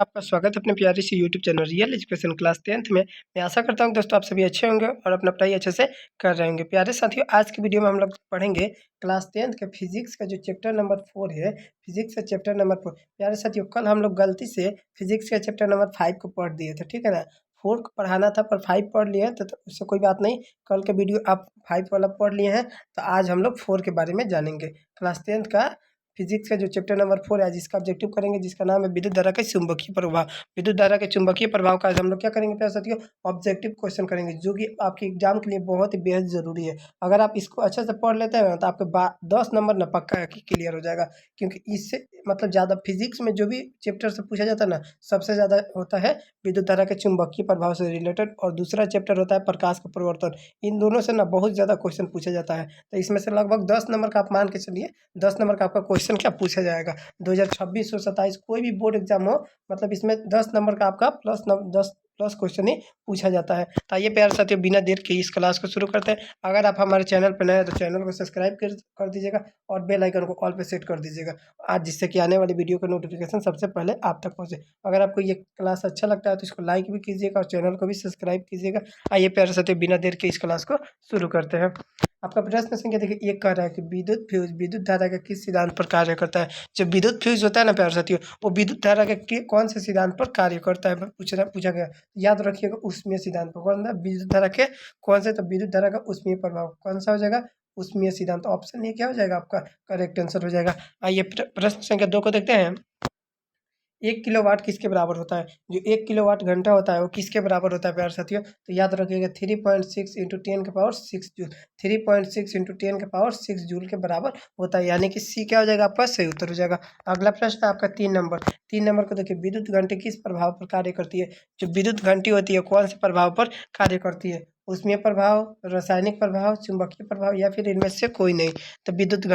आपका स्वागत है अपने प्यारे से YouTube channel real education class 10th में। मैं आशा करता हूँ दोस्तों आप सभी अच्छे होंगे और अपना पढ़ाई अच्छे से कर रहे होंगे। प्यारे साथियों, आज की वीडियो में हम लोग पढ़ेंगे क्लास 10th के फिजिक्स का जो चैप्टर नंबर 4 है। फिजिक्स का चैप्टर नंबर 4। प्यारे साथियों, कल हम लोग गलती से फिजिक्स का चैप्टर नंबर 5 को पढ़ दिए थे, ठीक है ना। 4 को पढ़ाना था पर 5 पढ़ लिए तो उससे कोई बात नहीं। कल के वीडियो आप 5 वाला पढ़ लिए हैं तो आज हम लोग 4 के बारे में जानेंगे। क्लास 10th का फिजिक्स का जो चैप्टर नंबर 4 है, जिसका ऑब्जेक्टिव करेंगे, जिसका नाम है विद्युत धारा के चुंबकीय प्रभाव। विद्युत धारा के चुंबकीय प्रभाव का आज हम लोग क्या करेंगे प्यारे साथियों, ऑब्जेक्टिव क्वेश्चन करेंगे, जो कि आपके एग्जाम के लिए बहुत ही बेहद जरूरी है। अगर आप इसको अच्छे से पढ़ लेते हैं ना तो आपके 10 नंबर ना पक्का क्लियर हो जाएगा। क्योंकि इससे मतलब ज़्यादा फिजिक्स में जो भी चैप्टर से पूछा जाता है ना, सबसे ज़्यादा होता है विद्युत धारा के चुंबकीय प्रभाव से रिलेटेड, और दूसरा चैप्टर होता है प्रकाश का परिवर्तन। इन दोनों से ना बहुत ज़्यादा क्वेश्चन पूछा जाता है। तो इसमें से लगभग 10 नंबर का आप मान के चलिए, 10 नंबर का आपका क्वेश्चन क्या पूछा जाएगा। 2026 और 27 कोई भी बोर्ड एग्जाम हो, मतलब इसमें 10 नंबर का आपका 10 क्वेश्चन ही पूछा जाता है। तो आइए प्यारे साथियों, बिना देर के इस क्लास को शुरू करते हैं। अगर आप हमारे चैनल पर नए हैं तो चैनल को सब्सक्राइब कर दीजिएगा और बेल आइकन को ऑल पे सेट कर दीजिएगा, आज जिससे कि आने वाली वीडियो का नोटिफिकेशन सबसे पहले आप तक पहुंचे। अगर आपको ये क्लास अच्छा लगता है तो इसको लाइक भी कीजिएगा और चैनल को भी सब्सक्राइब कीजिएगा। आइए प्यारे साथियों, बिना देर के इस क्लास को शुरू करते हैं। आपका प्रश्न संख्या देखिए, एक कह रहा है कि विद्युत धारा का किस सिद्धांत पर कार्य करता है। जब विद्युत फ्यूज होता है ना प्यारे साथियों, वो विद्युत धारा के कौन से सिद्धांत पर कार्य करता है पूछा गया। याद रखिएगा, ऊष्मीय सिद्धांत पर। कौन था? विद्युत धारा के कौन से? तो विद्युत धारा का ऊष्मीय प्रभाव कौन सा हो जाएगा? ऊष्मीय सिद्धांत। ऑप्शन ए क्या हो जाएगा आपका करेक्ट आंसर हो जाएगा। आइए प्रश्न संख्या 2 को देखते हैं। 1 किलोवाट किसके बराबर होता है? जो 1 किलोवाट घंटा होता है वो किसके बराबर होता है प्यारे साथियों? तो याद रखिएगा 3.6 इंटू 10 के पावर 6 जूल। 3.6 इंटू 10 के पावर 6 जूल के बराबर होता है, यानी कि सी क्या हो जाएगा आपका सही उत्तर हो जाएगा। अगला प्रश्न है आपका 3 नंबर। 3 नंबर को देखिए, विद्युत घंटी किस प्रभाव पर कार्य करती है? जो विद्युत घंटी होती है कौन से प्रभाव पर कार्य करती है? ऊष्मीय प्रभाव, रासायनिक प्रभाव, चुंबकीय प्रभाव, या फिर इनमें से कोई नहीं। तो विद्युत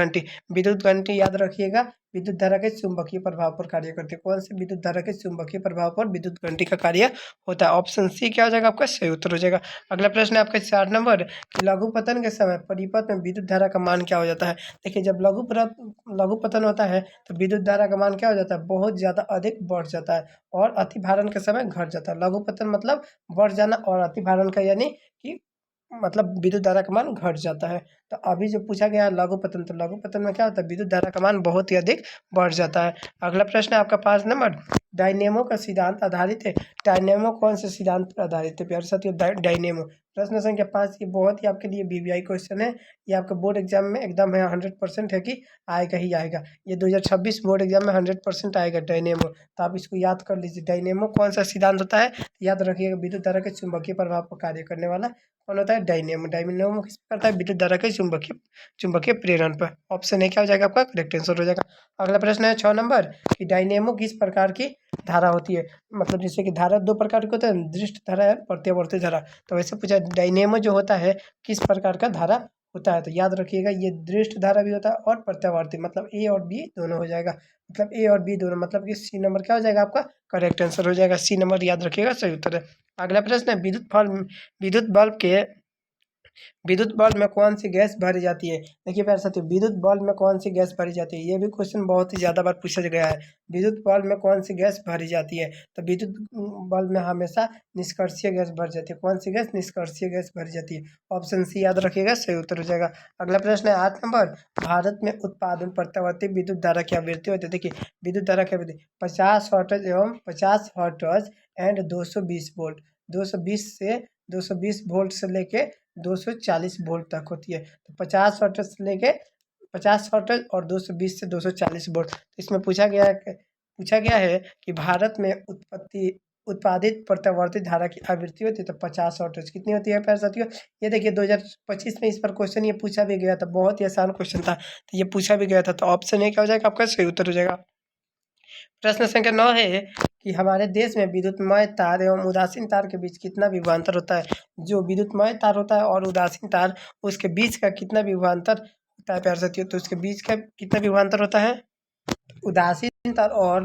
घंटी याद रखिएगा विद्युत धारा के चुंबकीय प्रभाव पर कार्य करती है। कौन से? विद्युत धारा के चुंबकीय प्रभाव पर विद्युत घंटी का कार्य होता है। ऑप्शन सी क्या हो जाएगा आपका सही उत्तर हो जाएगा। अगला प्रश्न है आपका 4 नंबर कि लघु पतन के समय परिपथ में विद्युत धारा का मान क्या हो जाता है? देखिए, जब लघु पतन होता है तो विद्युत धारा का मान क्या हो जाता है? बहुत ज़्यादा अधिक बढ़ जाता है और अति भारण के समय घट जाता है। लघु पतन मतलब बढ़ जाना, और अति भारण का यानी कि मतलब विद्युत धारा का मान घट जाता है। तो अभी जो पूछा गया है लघु पतन, तो लघु पतन में क्या होता है? विद्युत धारा का मान बहुत ही अधिक बढ़ जाता है। अगला प्रश्न है आपका 5 नंबर। डायनेमो का सिद्धांत आधारित है। डायनेमो कौन से सिद्धांत पर आधारित है प्यारे साथियों? डायनेमो। प्रश्न संख्या 5 ये बहुत ही आपके लिए वीवीआई क्वेश्चन है। ये आपके बोर्ड एग्जाम में एकदम है 100% है कि आएगा ही आएगा। ये 2026 बोर्ड एग्जाम में 100% आएगा डायनेमो। तो आप इसको याद कर लीजिए, डायनेमो कौन सा सिद्धांत होता है? याद रखिएगा विद्युत धारा के चुंबकीय प्रभाव पर कार्य करने वाला कौन होता है? डायनेमो। डायनेमो किस पर करता है? विद्युत धारा के चुंबकीय प्रेरण पर। ऑप्शन ए क्या हो जाएगा आपका करेक्ट आंसर हो जाएगा। अगला प्रश्न है 6 नंबर कि डायनेमो किस प्रकार की धारा होती है? मतलब जैसे कि धारा 2 प्रकार की होता है, दृष्ट धारा है, प्रत्यावर्ती धारा। तो वैसे पूछा डायनेमो जो होता है किस प्रकार का धारा होता है? तो याद रखिएगा ये दृष्ट धारा भी होता है और प्रत्यावर्ती, मतलब ए और बी दोनों हो जाएगा। मतलब ए और बी दोनों, मतलब कि सी नंबर क्या हो जाएगा आपका करेक्ट आंसर हो जाएगा। सी नंबर याद रखिएगा सही उत्तर है। अगला प्रश्न है विद्युत बल्ब के विद्युत बल्ब में कौन सी गैस भरी जाती है? देखिए प्यारे साथियों, विद्युत बल्ब में कौन सी गैस भरी जाती है? ये भी क्वेश्चन बहुत ही ज़्यादा बार पूछा गया है। विद्युत बल्ब में कौन सी गैस भरी जाती है? तो विद्युत बल्ब में हमेशा निष्कर्षीय गैस भर जाती है। कौन सी गैस? निष्कर्षीय गैस भरी जाती है। ऑप्शन सी याद रखिएगा सही उत्तर हो जाएगा। अगला प्रश्न है 8 नंबर। भारत में उत्पादन प्रत्यावर्ती विद्युत धारा की आवृत्ति होती है। देखिए, विद्युत धारा की आवृत्ति 50 हर्ट्ज एवं 50 हर्ट्ज एंड 220 वोल्ट। 220 से 220 वोल्ट से लेके 240 वोल्ट तक होती है। तो 50 हर्ट्ज से लेके 50 हर्ट्ज और 220 से 240 वोल्ट। तो इसमें पूछा गया है कि भारत में उत्पादित प्रत्यावर्ती धारा की आवृत्ति होती है तो 50 हर्ट्ज कितनी होती है प्यारे साथियों? ये देखिए 2025 में इस पर क्वेश्चन ये पूछा भी गया था, बहुत ही आसान क्वेश्चन था, तो ये पूछा भी गया था। तो ऑप्शन ए क्या हो जाएगा आपका सही उत्तर हो जाएगा। प्रश्न संख्या 9 है कि हमारे देश में विद्युतमय तार एवं उदासीन तार के बीच कितना विभवांतर होता है? जो विद्युतमय तार होता है और उदासीन तार, उसके बीच का कितना विभवांतर होता है प्यारे साथियों? तो उसके बीच का कितना विभवांतर होता है? उदासीन तार और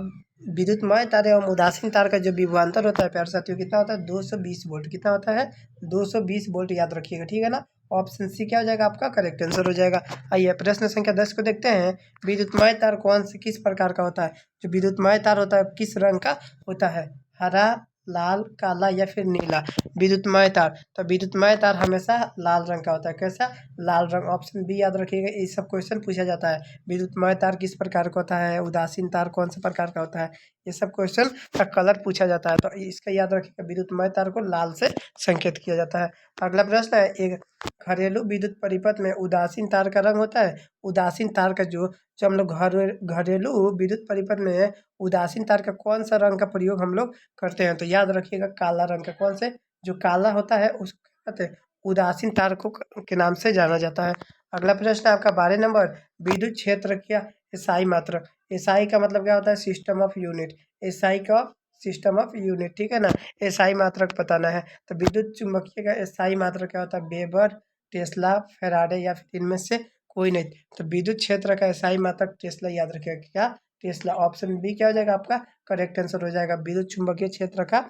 विद्युतमय तार एवं उदासीन तार का जो विभवांतर होता है प्यारे साथियों कितना होता है? 220 वोल्ट। कितना होता है? 220 वोल्ट याद रखिएगा, ठीक है ना। ऑप्शन सी क्या हो जाएगा आपका करेक्ट आंसर हो जाएगा। आइए प्रश्न संख्या 10 को देखते हैं। विद्युतमय तार कौन से किस प्रकार का होता है? जो विद्युतमय तार होता है किस रंग का होता है? हरा, लाल, काला या फिर नीला? विद्युतमय तार, तो विद्युतमय तार हमेशा लाल रंग का होता है। कैसा? लाल रंग। ऑप्शन बी याद रखिएगा, ये सब क्वेश्चन पूछा जाता है। विद्युतमय तार किस प्रकार का होता है? उदासीन तार कौन से प्रकार का होता है? ये सब क्वेश्चन का कलर पूछा जाता है, तो इसका याद रखिएगा, विद्युतमय तार को लाल से संकेत किया जाता है। अगला प्रश्न है, एक घरेलू विद्युत परिपथ में उदासीन तार का रंग होता है। उदासीन तार का जो हम लोग घरेलू विद्युत परिपथ में उदासीन तार का कौन सा रंग का प्रयोग हम लोग करते हैं? तो याद रखिएगा काला रंग का। कौन से? जो काला होता है उसको क्या कहते हैं? उदासीन तार को के नाम से जाना जाता है। अगला प्रश्न है आपका 12 नंबर। विद्युत क्षेत्र का एसआई मात्रक। एसआई का मतलब क्या होता है? System of unit. एसआई का सिस्टम ऑफ यूनिट, ठीक है ना। एसआई मात्रक बताना है, तो विद्युत चुम्बकीय का एसआई मात्रक क्या होता है? वेबर, टेस्ला, फैराडे या फिर इनमें से कोई नहीं। तो विद्युत क्षेत्र का एसआई मात्रक टेस्ला याद रखिएगा। क्या? टेस्ला। ऑप्शन बी क्या हो जाएगा आपका करेक्ट आंसर हो जाएगा। विद्युत चुम्बकीय क्षेत्र का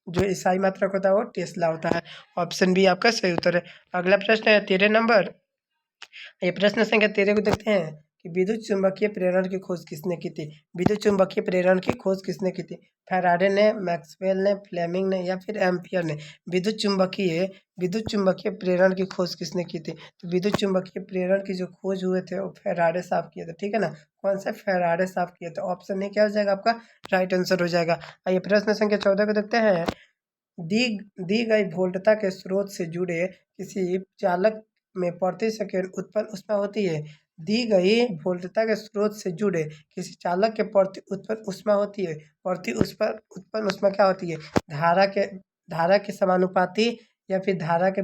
जो एसआई मात्रक होता है वो टेस्ला होता है। ऑप्शन बी आपका सही उत्तर है। अगला प्रश्न है 13 नंबर। ये प्रश्न संख्या 13 को देखते हैं कि विद्युत चुम्बकीय प्रेरण की खोज किसने की थी? विद्युत चुम्बकीय प्रेरण की खोज किसने की थी? फैराडे ने, मैक्सवेल ने, फ्लेमिंग ने या फिर एम्पियर ने? विद्युत चुम्बकीय प्रेरण की खोज किसने की थी? तो विद्युत चुम्बकीय प्रेरण की जो खोज हुए थे वो फैराडे साहब किए थे, ठीक है ना। कौन सा? फैराडे साहब किए थे। ऑप्शन ए क्या हो जाएगा आपका राइट आंसर हो जाएगा। आइए प्रश्न संख्या 14 को देखते हैं। दी दी गई वोल्टता के स्रोत से जुड़े किसी चालक में प्रति सेकंड उत्पन्न ऊष्मा होती है। दी गई वोल्टता के स्रोत से जुड़े किसी चालक के प्रति उत्पन्न ऊष्मा होती है। प्रति उत्पन्न ऊष्मा क्या होती है? धारा के धारा के समानुपाती या फिर धारा के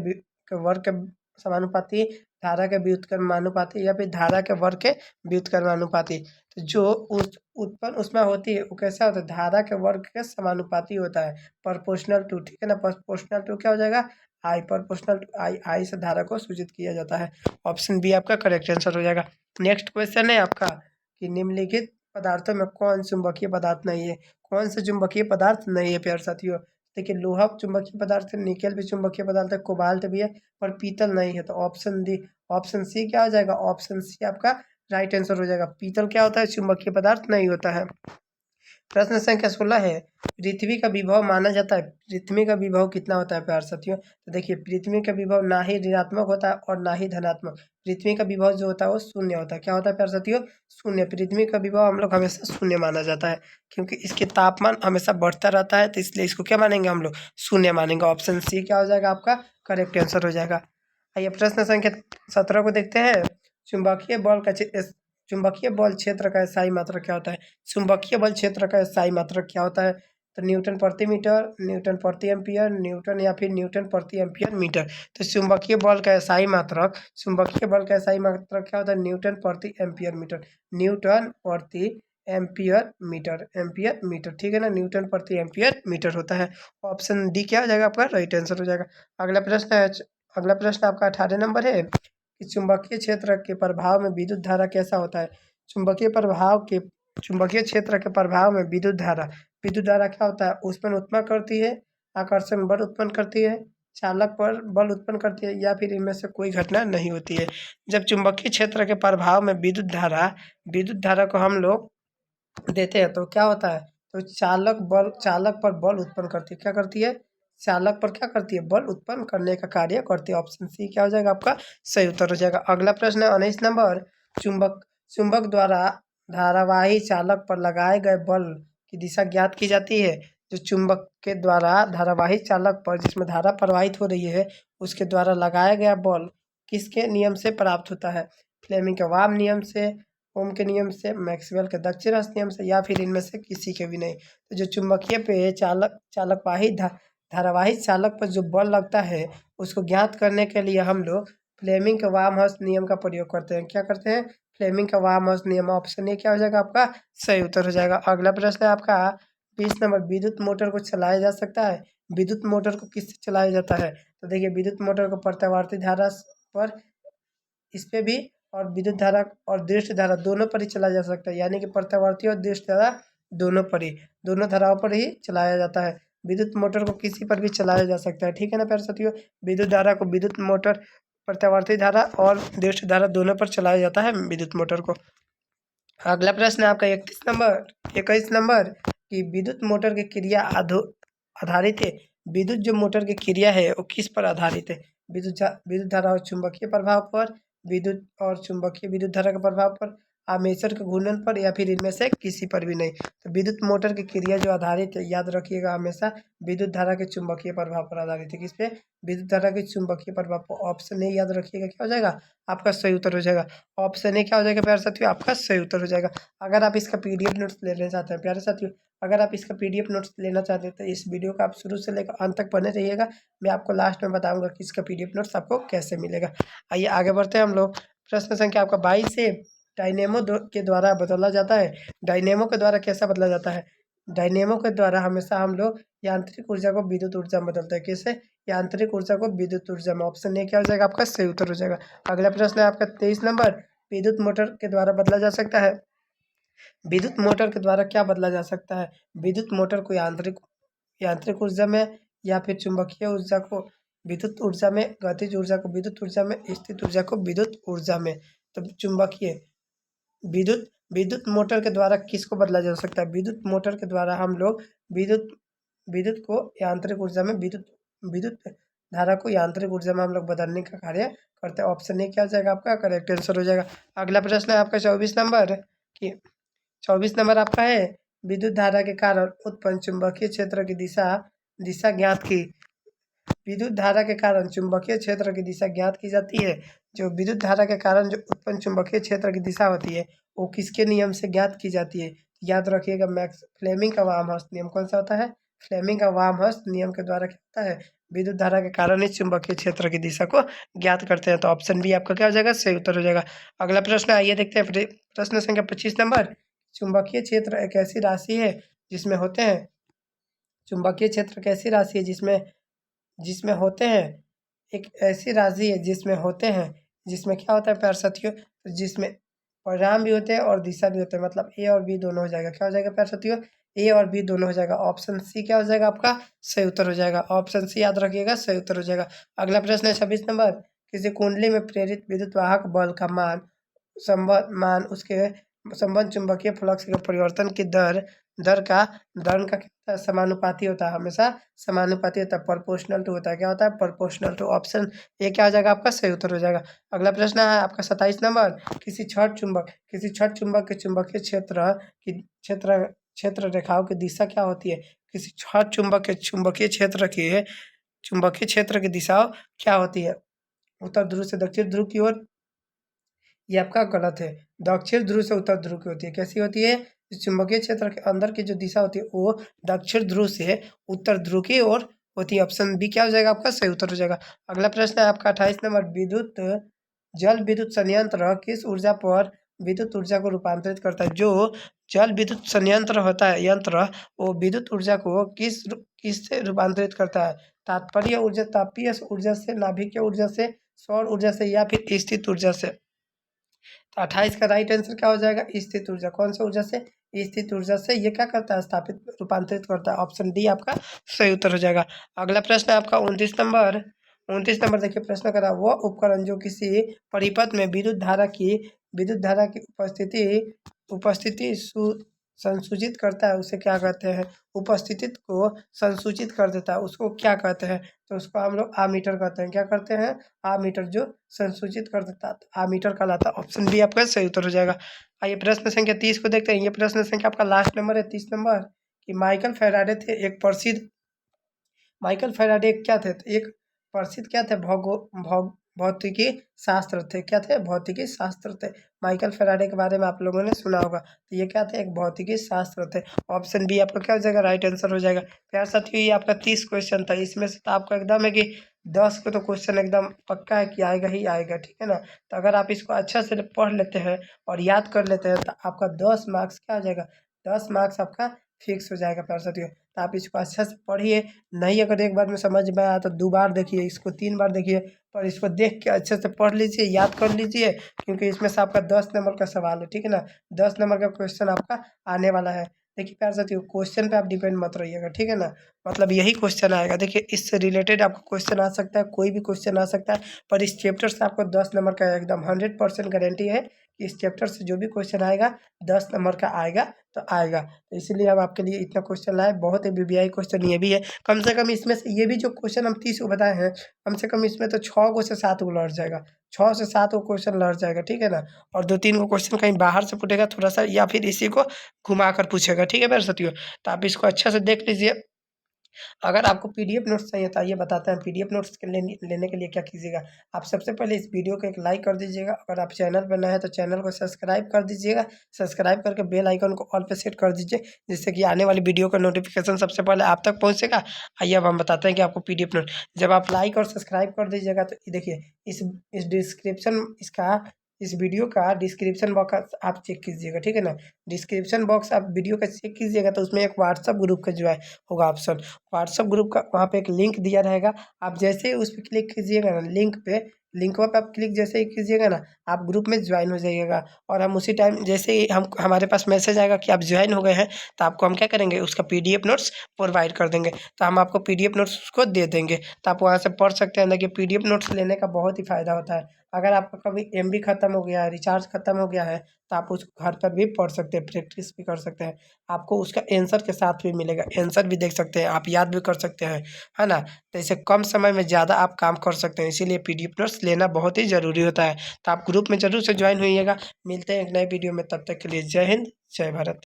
वर्ग के समानुपाती, धारा के व्युत्क्रमानुपाती या फिर धारा के वर्ग के व्युत्क्रमानुपाती। तो जो उस उत्पन्न ऊष्मा होती है वो कैसा होता है? धारा के वर्ग के समानुपाती होता है। प्रोपोर्शनल टू, ठीक है ना। प्रोपोर्शनल टू क्या हो जाएगा? आई। प्रोपोर्शनल टू आई, आई से धारा को सूचित किया जाता है। ऑप्शन बी आपका करेक्ट आंसर हो जाएगा। नेक्स्ट क्वेश्चन है आपका कि निम्नलिखित पदार्थों में कौन चुंबकीय पदार्थ नहीं है? कौन सा चुंबकीय पदार्थ नहीं है प्यारे साथियों? देखिए लोहा चुंबकीय पदार्थ है, निकेल भी चुंबकीय पदार्थ है, कोबाल्ट भी है, पर पीतल नहीं है। तो ऑप्शन डी, ऑप्शन सी क्या हो जाएगा? ऑप्शन सी आपका राइट आंसर हो जाएगा। पीतल क्या होता है? चुंबकीय पदार्थ नहीं होता है। प्रश्न संख्या 16 है। पृथ्वी का विभव माना जाता है। पृथ्वी का विभव कितना होता है प्यार साथियों? तो देखिए पृथ्वी का विभव ना ही ऋणात्मक होता है और ना ही धनात्मक। पृथ्वी का विभव जो होता है वो शून्य होता है। क्या होता है प्यार साथियों? शून्य। पृथ्वी का विभव हम लोग हमेशा शून्य माना जाता है, क्योंकि इसके तापमान हमेशा बढ़ता रहता है, तो इसलिए इसको क्या मानेंगे हम लोग? शून्य मानेंगे। ऑप्शन सी क्या हो जाएगा आपका करेक्ट आंसर हो जाएगा। आइए प्रश्न संख्या 17 को देखते हैं। चुंबकीय बल का चुंबकीय बल क्षेत्र का एसआई मात्रक क्या होता है? चुंबकीय बल क्षेत्र का एसआई मात्रक क्या होता है? तो न्यूटन प्रति मीटर, न्यूटन प्रति एम्पियर, न्यूटन या फिर न्यूटन प्रति एम्पियर मीटर। तो चुंबकीय बल का एसआई मात्रक क्या होता है? न्यूटन प्रति एम्पियर मीटर। न्यूटन प्रति एम्पियर मीटर, ठीक है ना। न्यूटन प्रति एम्पियर मीटर होता है। ऑप्शन डी क्या हो जाएगा आपका राइट आंसर हो जाएगा। अगला प्रश्न आपका 18 नंबर है कि चुंबकीय क्षेत्र के प्रभाव में विद्युत धारा कैसा होता है? चुंबकीय क्षेत्र के प्रभाव में विद्युत धारा क्या होता है? उत्पन्न करती है, आकर्षण बल उत्पन्न करती है, चालक पर बल उत्पन्न करती है या फिर इनमें से कोई घटना नहीं होती है। जब चुंबकीय क्षेत्र के प्रभाव में विद्युत धारा को हम लोग देते हैं तो क्या होता है? तो चालक पर बल उत्पन्न करती है। क्या करती है? चालक पर क्या करती है? बल उत्पन्न करने का कार्य करती है। ऑप्शन सी क्या हो जाएगा आपका सही उत्तर हो जाएगा। अगला प्रश्न है 19 नंबर। चुंबक चुंबक द्वारा धारावाही चालक पर लगाए गए बल की दिशा ज्ञात की जाती है। जो चुंबक के द्वारा धारावाही चालक पर जिसमें धारा प्रवाहित हो रही है उसके द्वारा लगाया गया बल किसके नियम से प्राप्त होता है? फ्लेमिंग के वाम नियम से, ओम के नियम से, मैक्सवेल के दक्षिणावर्त नियम से या फिर इनमें से किसी के भी नहीं। तो जो चुंबकीय पे धारावाही चालक पर जो बल लगता है उसको ज्ञात करने के लिए हम लोग फ्लेमिंग के वामहस्त नियम का प्रयोग करते हैं। क्या करते हैं? फ्लेमिंग का वामहस्त नियम। ऑप्शन ए क्या हो जाएगा आपका सही उत्तर हो जाएगा। अगला प्रश्न है आपका 20 नंबर। विद्युत मोटर को चलाया जा सकता है। विद्युत मोटर को किससे चलाया जाता है? तो देखिए विद्युत मोटर को प्रत्यावर्ती धारा पर, इस पे भी, और विद्युत धारा और दृष्ट धारा दोनों पर ही चलाया जा सकता है। यानी कि प्रत्यावर्ती और दृष्ट धारा दोनों पर ही, दोनों धाराओं पर ही चलाया जाता है। विद्युत मोटर को किसी पर भी चलाया जा सकता है, ठीक है ना प्यारे साथियों। विद्युत धारा को विद्युत मोटर प्रत्यावर्ती धारा और दृष्ट धारा दोनों पर चलाया जाता है विद्युत मोटर को। अगला प्रश्न है आपका 21 नंबर कि विद्युत मोटर की क्रिया आधारित है। विद्युत जो मोटर की क्रिया है वो किस पर आधारित है? विद्युत धारा और चुंबकीय प्रभाव पर, विद्युत और चुंबकीय विद्युत धारा के प्रभाव पर, आर्मेचर के घूर्णन पर, या फिर इनमें से किसी पर भी नहीं। तो विद्युत मोटर की क्रिया जो आधारित है, याद रखिएगा हमेशा विद्युत धारा के चुंबकीय प्रभाव पर आधारित है। किस पे? विद्युत धारा के चुंबकीय प्रभाव पर। ऑप्शन ए याद रखिएगा, क्या हो जाएगा आपका सही उत्तर हो जाएगा। ऑप्शन ए क्या हो जाएगा प्यारे साथियों, आपका सही उत्तर हो जाएगा। अगर आप इसका पीडीएफ नोट्स लेना चाहते हैं प्यारे साथियों, अगर आप इसका पीडीएफ नोट्स लेना चाहते हैं तो इस वीडियो को आप शुरू से लेकर अंत तक बने रहिएगा। मैं आपको लास्ट में बताऊंगा कि इसका पीडीएफ नोट्स आपको कैसे मिलेगा। आइए आगे बढ़ते हैं हम लोग। प्रश्न संख्या आपका 22 से डायनेमो के द्वारा बदला जाता है। डायनेमो के द्वारा कैसा बदला जाता है? डायनेमो के द्वारा हमेशा हम लोग यांत्रिक ऊर्जा को विद्युत ऊर्जा में बदलते हैं। कैसे? यांत्रिक ऊर्जा को विद्युत ऊर्जा में। ऑप्शन ए क्या हो जाएगा आपका सही उत्तर हो जाएगा। अगला प्रश्न है आपका 23 नंबर, विद्युत मोटर के द्वारा बदला जा सकता है। विद्युत मोटर के द्वारा क्या बदला जा सकता है? विद्युत मोटर को यांत्रिक ऊर्जा में, या फिर चुंबकीय ऊर्जा को विद्युत ऊर्जा में, गतिज ऊर्जा को विद्युत ऊर्जा में, स्थित ऊर्जा को विद्युत ऊर्जा में। तो चुंबकीय विद्युत विद्युत मोटर के द्वारा किसको बदला जा सकता है? विद्युत मोटर के द्वारा हम लोग विद्युत विद्युत को यांत्रिक ऊर्जा में, विद्युत विद्युत धारा को यांत्रिक ऊर्जा में हम लोग बदलने का कार्य करते हैं। ऑप्शन ए क्या हो जाएगा आपका करेक्ट आंसर हो जाएगा। अगला प्रश्न है आपका 24 नंबर कि 24 नंबर आपका है, विद्युत धारा के कारण उत्पन्न चुंबकीय क्षेत्र की दिशा दिशा ज्ञात की। विद्युत धारा के कारण चुंबकीय क्षेत्र की दिशा ज्ञात की जाती है। जो विद्युत धारा के कारण जो उत्पन्न चुंबकीय क्षेत्र की दिशा होती है वो किसके नियम से ज्ञात की जाती है? याद रखिएगा मैक्स फ्लेमिंग का वामहस्त नियम। कौन सा होता है? फ्लेमिंग का वामहस्त नियम के द्वारा क्या होता है? विद्युत धारा के कारण इस चुंबकीय क्षेत्र की दिशा को ज्ञात करते हैं। तो ऑप्शन बी आपका क्या हो जाएगा सही उत्तर हो जाएगा। अगला प्रश्न आइए देखते हैं प्रश्न संख्या 25 नंबर, चुंबकीय क्षेत्र एक ऐसी राशि है जिसमें होते हैं, चुंबकीय क्षेत्र एक ऐसी राशि है जिसमें जिसमें होते हैं, एक ऐसी राशि है जिसमें होते हैं, जिसमें क्या होता है प्यारे साथियों, जिसमें परिणाम भी होते हैं और दिशा भी होते हैं। मतलब ए और बी दोनों हो जाएगा। क्या हो जाएगा प्यारे साथियों? ए और बी दोनों हो जाएगा। ऑप्शन सी क्या हो जाएगा आपका सही उत्तर हो जाएगा। ऑप्शन सी याद रखिएगा सही उत्तर हो जाएगा। अगला प्रश्न है 26 नंबर, किसी कुंडली में प्रेरित विद्युत वाहक बल का मान उसके संबंध चुंबकीय फ्लक्स के परिवर्तन की दर का क्या समानुपाती होता है? हमेशा समानुपाती होता है, प्रोपोर्शनल टू होता है। क्या होता है? Proportional to. ऑप्शन ये क्या हो जाएगा आपका सही उत्तर हो जाएगा। अगला प्रश्न है आपका 27 नंबर, किसी छठ चुंबक के चुंबकीय क्षेत्र की क्षेत्र रेखाओं की दिशा क्या होती है? किसी छठ चुंबक के चुंबकीय क्षेत्र की दिशा क्या होती है? उत्तर ध्रुव से दक्षिण ध्रुव की ओर। ये आपका गलत है। दक्षिण ध्रुव से उत्तर ध्रुव की होती है। कैसी होती है? इस चुंबकीय क्षेत्र के अंदर की जो दिशा होती है वो दक्षिण ध्रुव से उत्तर ध्रुव की ओर होती है। ऑप्शन बी क्या हो जाएगा आपका सही उत्तर हो जाएगा। अगला प्रश्न है आपका 28 नंबर, जल विद्युत संयंत्र किस ऊर्जा पर विद्युत ऊर्जा को रूपांतरित करता है? जो जल विद्युत संयंत्र होता है यंत्र, वो विद्युत ऊर्जा को किससे रूपांतरित करता है? तापीय ऊर्जा से, नाभिकीय ऊर्जा से, सौर ऊर्जा से, या फिर स्थित ऊर्जा से। तो 28 का राइट आंसर क्या हो जाएगा? स्थित ऊर्जा। कौन सा ऊर्जा से? स्थित ऊर्जा से ये क्या करता है? स्थापित रूपांतरित करता है। ऑप्शन डी आपका सही उत्तर हो जाएगा। अगला प्रश्न है आपका 29 नंबर देखिए प्रश्न करा, वह उपकरण जो किसी परिपथ में विद्युत धारा की उपस्थिति संसूचित करता है उसे क्या कहते हैं? उपस्थिति को संसूचित कर देता है उसको क्या कहते हैं? तो उसको हम लोग आमीटर कहते हैं। क्या करते हैं? आमीटर जो संसूचित कर देता है आमीटर कहलाता है। ऑप्शन बी आपका सही उत्तर हो जाएगा। आइए प्रश्न संख्या 30 को देखते हैं। ये प्रश्न संख्या आपका लास्ट नंबर है 30 नंबर, कि माइकल फैराडे थे एक प्रसिद्ध माइकल फैराडे क्या थे? तो एक प्रसिद्ध क्या थे? भौतिकी शास्त्र थे। क्या थे? भौतिकी शास्त्र थे। माइकल फैराडे के बारे में आप लोगों ने सुना होगा। तो ये क्या थे? एक भौतिकी शास्त्र थे। ऑप्शन बी आपका क्या हो जाएगा? राइट आंसर हो जाएगा। प्यार साथियों ये आपका 30 क्वेश्चन था। इसमें से तो आपका एकदम है कि 10 को तो क्वेश्चन एकदम पक्का है कि आएगा ही आएगा, ठीक है ना। तो अगर आप इसको अच्छा से पढ़ लेते हैं और याद कर लेते हैं तो आपका 10 मार्क्स क्या हो जाएगा? 10 मार्क्स आपका फिक्स हो जाएगा प्यार साथियों। तो आप इसको अच्छा से पढ़िए। नहीं अगर एक बार में समझ में आया तो 2 बार देखिए, इसको 3 बार देखिए, पर इसको देख के अच्छे से पढ़ लीजिए, याद कर लीजिए, क्योंकि इसमें से आपका 10 नंबर का सवाल है, ठीक है ना। 10 नंबर का क्वेश्चन आपका आने वाला है। देखिए प्यारे साथियों, क्वेश्चन पे आप डिपेंड मत रहिएगा, ठीक है ना। मतलब यही क्वेश्चन आएगा, देखिए इससे रिलेटेड आपको क्वेश्चन आ सकता है, कोई भी क्वेश्चन आ सकता है, पर इस चैप्टर से आपको 10 नंबर का एकदम 100% गारंटी है कि इस चैप्टर से जो भी क्वेश्चन आएगा 10 नंबर का आएगा तो आएगा। तो इसीलिए हम आपके लिए इतना क्वेश्चन लाए, बहुत ही वीवीआई क्वेश्चन ये भी है। कम से कम इसमें से ये भी जो क्वेश्चन हम 30 को बताए हैं, कम से कम इसमें तो 6 को से 7 को लौट जाएगा, 6 से 7 को क्वेश्चन लौट जाएगा, ठीक है ना। और 2-3 को क्वेश्चन कहीं बाहर से पूछेगा थोड़ा सा, या फिर इसी को घुमा कर पूछेगा, ठीक है मेरे साथियों। तो आप इसको अच्छे से देख लीजिए। अगर आपको पीडीएफ नोट्स चाहिए तो आइए बताते हैं पीडीएफ नोट्स के लेने के लिए क्या कीजिएगा। आप सबसे पहले इस वीडियो को एक लाइक कर दीजिएगा। अगर आप चैनल पर नए हैं तो चैनल को सब्सक्राइब कर दीजिएगा। सब्सक्राइब करके बेल आइकन को ऑल पे सेट कर दीजिए, जिससे कि आने वाली वीडियो का नोटिफिकेशन सबसे पहले आप तक पहुँचेगा। आइए अब हम बताते हैं कि आपको पीडीएफ नोट जब आप लाइक और सब्सक्राइब कर दीजिएगा तो देखिए इस डिस्क्रिप्शन इसका इस वीडियो का डिस्क्रिप्शन बॉक्स आप चेक कीजिएगा, ठीक है ना। डिस्क्रिप्शन बॉक्स आप वीडियो का चेक कीजिएगा तो उसमें एक व्हाट्सअप ग्रुप का जो है होगा ऑप्शन, व्हाट्सअप ग्रुप का वहाँ पे एक लिंक दिया रहेगा। आप जैसे ही उस पर क्लिक कीजिएगा ना, लिंक पे आप क्लिक जैसे ही कीजिएगा ना, आप ग्रुप में ज्वाइन हो जाइएगा। और हम उसी टाइम जैसे ही हमारे पास मैसेज आएगा कि आप ज्वाइन हो गए हैं, तो आपको हम क्या करेंगे, उसका पीडीएफ नोट्स प्रोवाइड कर देंगे। तो हम आपको पीडीएफ नोट्स को दे देंगे, तो आप वहाँ से पढ़ सकते हैं। देखिए पीडीएफ नोट्स लेने का बहुत ही फ़ायदा होता है। अगर आपका कभी एमबी खत्म हो गया है, रिचार्ज खत्म हो गया है, तो आप उस घर पर भी पढ़ सकते हैं, प्रैक्टिस भी कर सकते हैं। आपको उसका आंसर के साथ भी मिलेगा, आंसर भी देख सकते हैं, आप याद भी कर सकते हैं, है ना। तो इससे कम समय में ज़्यादा आप काम कर सकते हैं, इसीलिए पीडीएफ नोट्स लेना बहुत ही ज़रूरी होता है। तो आप ग्रुप में ज़रूर से ज्वाइन होइएगा। मिलते हैं एक नए वीडियो में, तब तक के लिए जय हिंद, जय भारत।